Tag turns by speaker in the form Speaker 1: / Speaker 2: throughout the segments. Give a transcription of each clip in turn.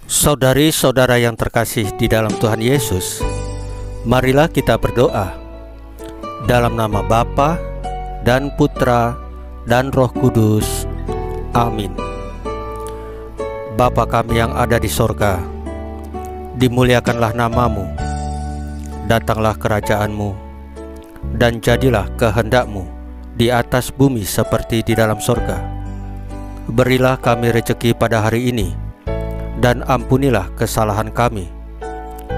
Speaker 1: Saudari-saudara yang terkasih di dalam Tuhan Yesus, marilah kita berdoa. Dalam nama Bapa dan Putra dan Roh Kudus. Amin. Bapa kami yang ada di sorga, dimuliakanlah namamu, datanglah kerajaanmu, dan jadilah kehendakmu di atas bumi seperti di dalam sorga. Berilah kami rezeki pada hari ini, dan ampunilah kesalahan kami,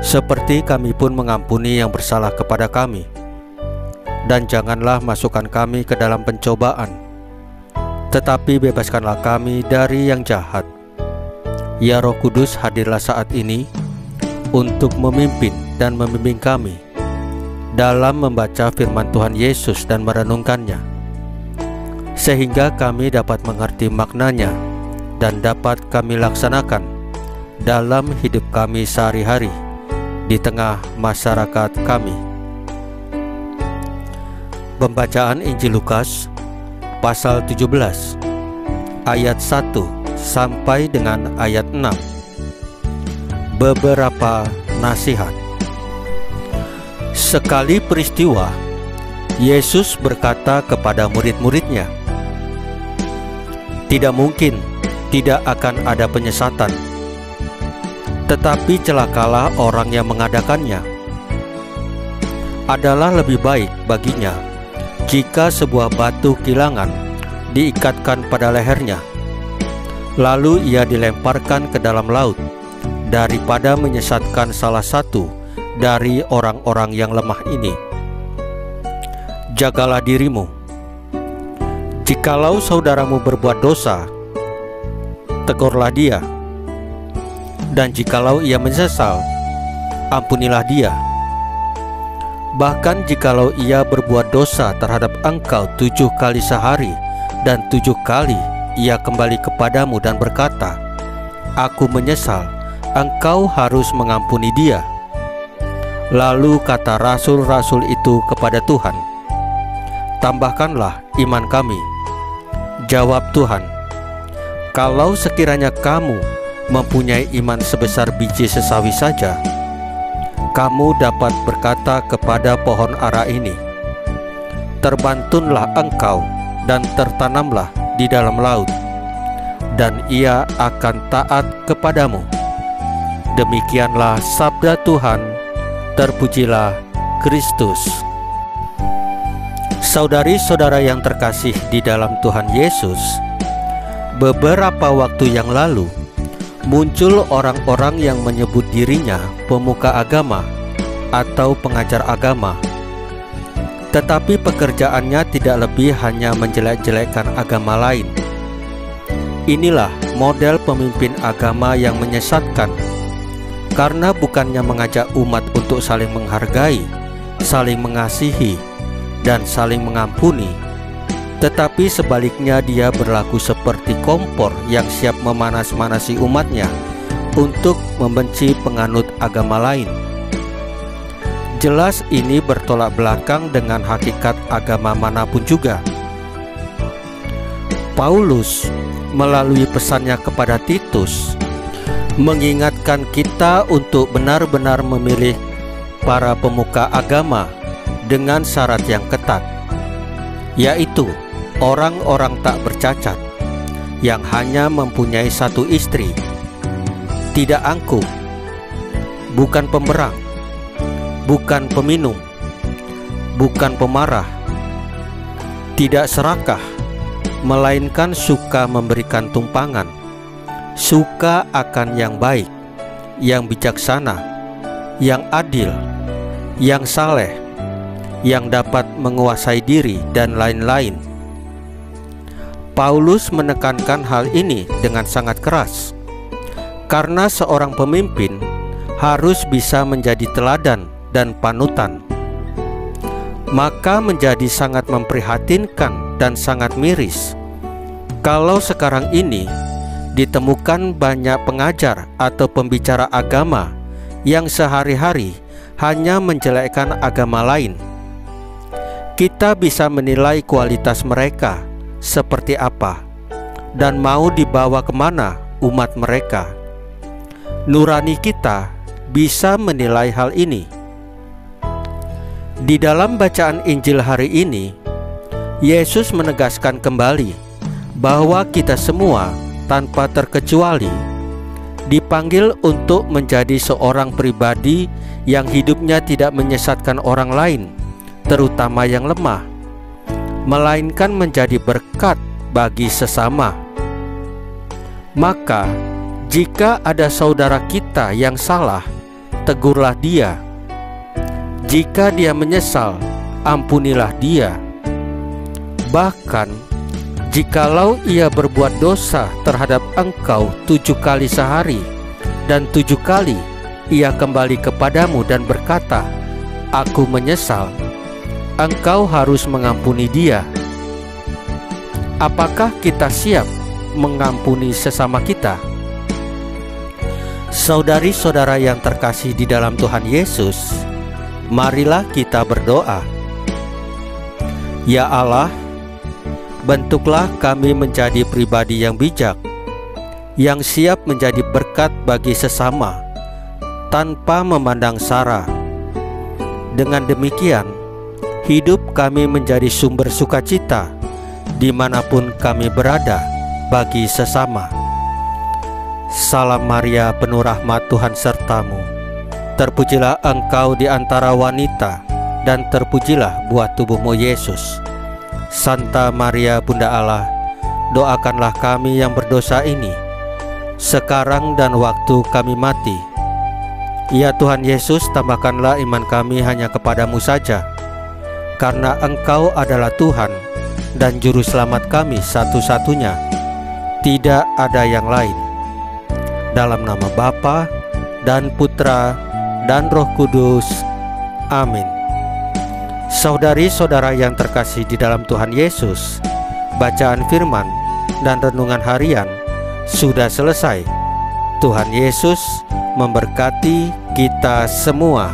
Speaker 1: seperti kami pun mengampuni yang bersalah kepada kami. Dan janganlah masukkan kami ke dalam pencobaan, tetapi bebaskanlah kami dari yang jahat. Ya Roh Kudus, hadirlah saat ini untuk memimpin dan membimbing kami dalam membaca firman Tuhan Yesus dan merenungkannya, sehingga kami dapat mengerti maknanya dan dapat kami laksanakan dalam hidup kami sehari-hari di tengah masyarakat kami. Pembacaan Injil Lukas pasal 17 ayat 1 sampai dengan ayat 6. Beberapa nasihat. Sekali peristiwa, Yesus berkata kepada murid-muridnya, "Tidak mungkin tidak akan ada penyesatan, tetapi celakalah orang yang mengadakannya. Adalah lebih baik baginya jika sebuah batu kilangan diikatkan pada lehernya, lalu ia dilemparkan ke dalam laut, daripada menyesatkan salah satu dari orang-orang yang lemah ini. Jagalah dirimu. Jikalau saudaramu berbuat dosa, tegurlah dia, dan jikalau ia menyesal, ampunilah dia. Bahkan jikalau ia berbuat dosa terhadap engkau 7 kali sehari, dan 7 kali ia kembali kepadamu dan berkata, 'Aku menyesal,' engkau harus mengampuni dia." Lalu kata rasul-rasul itu kepada Tuhan, "Tambahkanlah iman kami." Jawab Tuhan, "Kalau sekiranya kamu mempunyai iman sebesar biji sesawi saja, kamu dapat berkata kepada pohon ara ini, 'Terbantunlah engkau dan tertanamlah di dalam laut,' dan ia akan taat kepadamu." Demikianlah sabda Tuhan. Terpujilah Kristus. Saudari-saudara yang terkasih di dalam Tuhan Yesus, beberapa waktu yang lalu muncul orang-orang yang menyebut dirinya pemuka agama atau pengajar agama, tetapi pekerjaannya tidak lebih hanya menjelek-jelekkan agama lain. Inilah model pemimpin agama yang menyesatkan, karena bukannya mengajak umat untuk saling menghargai, saling mengasihi, dan saling mengampuni, tetapi sebaliknya dia berlaku seperti kompor yang siap memanas-manasi umatnya untuk membenci penganut agama lain. Jelas ini bertolak belakang dengan hakikat agama manapun juga. Paulus melalui pesannya kepada Titus mengingatkan kita untuk benar-benar memilih para pemuka agama dengan syarat yang ketat, yaitu orang-orang tak bercacat yang hanya mempunyai 1 istri, tidak angkuh, bukan pemberang, bukan peminum, bukan pemarah, tidak serakah, melainkan suka memberikan tumpangan, suka akan yang baik, yang bijaksana, yang adil, yang saleh, yang dapat menguasai diri, dan lain-lain. Paulus menekankan hal ini dengan sangat keras, karena seorang pemimpin harus bisa menjadi teladan dan panutan. Maka menjadi sangat memprihatinkan dan sangat miris kalau sekarang ini ditemukan banyak pengajar atau pembicara agama yang sehari-hari hanya menjelekkan agama lain. Kita bisa menilai kualitas mereka seperti apa dan mau dibawa kemana umat mereka. nurani kita bisa menilai hal ini. Di dalam bacaan Injil hari ini, Yesus menegaskan kembali bahwa kita semua tanpa terkecuali dipanggil untuk menjadi seorang pribadi yang hidupnya tidak menyesatkan orang lain, terutama yang lemah, melainkan menjadi berkat bagi sesama. Maka, jika ada saudara kita yang salah, tegurlah dia. Jika dia menyesal, ampunilah dia. Bahkan, jikalau ia berbuat dosa terhadap engkau 7 kali sehari, dan 7 kali ia kembali kepadamu dan berkata, "Aku menyesal," engkau harus mengampuni dia. Apakah kita siap mengampuni sesama kita? Saudari-saudara yang terkasih di dalam Tuhan Yesus, marilah kita berdoa. Ya Allah, bentuklah kami menjadi pribadi yang bijak, yang siap menjadi berkat bagi sesama, tanpa memandang sara. Dengan demikian, hidup kami menjadi sumber sukacita, dimanapun kami berada, bagi sesama. Salam Maria, penuh rahmat, Tuhan sertamu. Terpujilah engkau di antara wanita, dan terpujilah buah tubuhmu Yesus. Santa Maria Bunda Allah, doakanlah kami yang berdosa ini, sekarang dan waktu kami mati. Ya Tuhan Yesus, tambahkanlah iman kami hanya kepadamu saja, karena Engkau adalah Tuhan dan Juru Selamat kami satu-satunya. Tidak ada yang lain. Dalam nama Bapa dan Putra dan Roh Kudus. Amin. Saudari-saudara yang terkasih di dalam Tuhan Yesus, bacaan firman dan renungan harian sudah selesai. Tuhan Yesus memberkati kita semua.